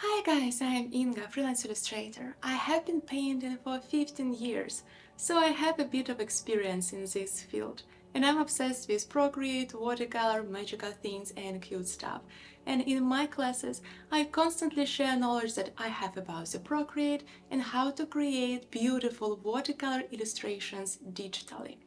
Hi guys, I'm Inga, freelance illustrator. I have been painting for 15 years, so I have a bit of experience in this field. And I'm obsessed with Procreate, watercolor, magical things and cute stuff. And in my classes, I constantly share knowledge that I have about the Procreate and how to create beautiful watercolor illustrations digitally.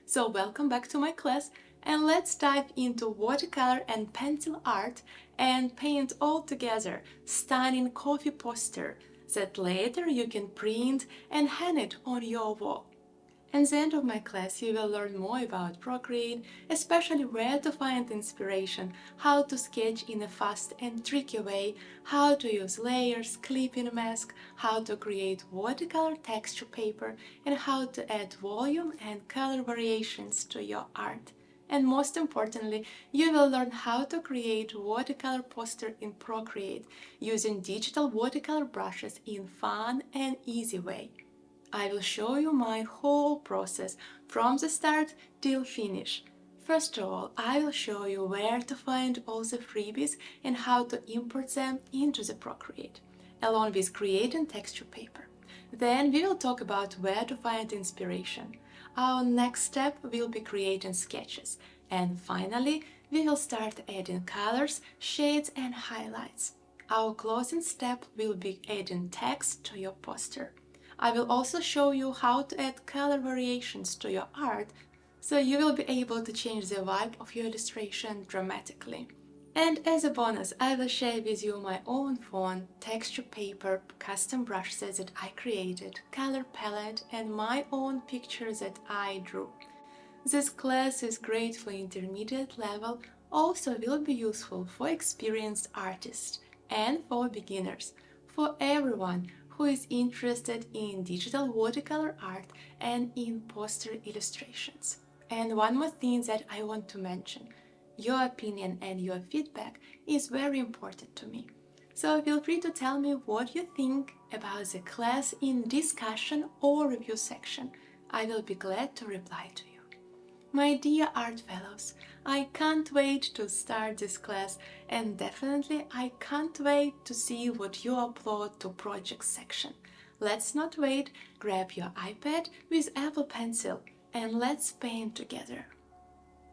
So welcome back to my class and let's dive into watercolor and pencil art and paint all together stunning coffee poster that later you can print and hang it on your wall. At the end of my class, you will learn more about Procreate, especially where to find inspiration, how to sketch in a fast and tricky way, how to use layers, clipping mask, how to create watercolor texture paper, and how to add volume and color variations to your art. And most importantly, you will learn how to create watercolor poster in Procreate using digital watercolor brushes in fun and easy way. I will show you my whole process from the start till finish. First of all, I will show you where to find all the freebies and how to import them into the Procreate, along with creating texture paper. Then we will talk about where to find inspiration. Our next step will be creating sketches. And finally, we will start adding colors, shades and highlights. Our closing step will be adding text to your poster. I will also show you how to add color variations to your art, so you will be able to change the vibe of your illustration dramatically. And as a bonus, I will share with you my own font, texture paper, custom brush set that I created, color palette, and my own pictures that I drew. This class is great for intermediate level, also will be useful for experienced artists and for beginners, for everyone who is interested in digital watercolor art and in poster illustrations. And one more thing that I want to mention, your opinion and your feedback is very important to me. So feel free to tell me what you think about the class in discussion or review section. I will be glad to reply to you. My dear art fellows, I can't wait to start this class and definitely I can't wait to see what you upload to project section. Let's not wait, grab your iPad with Apple Pencil and let's paint together.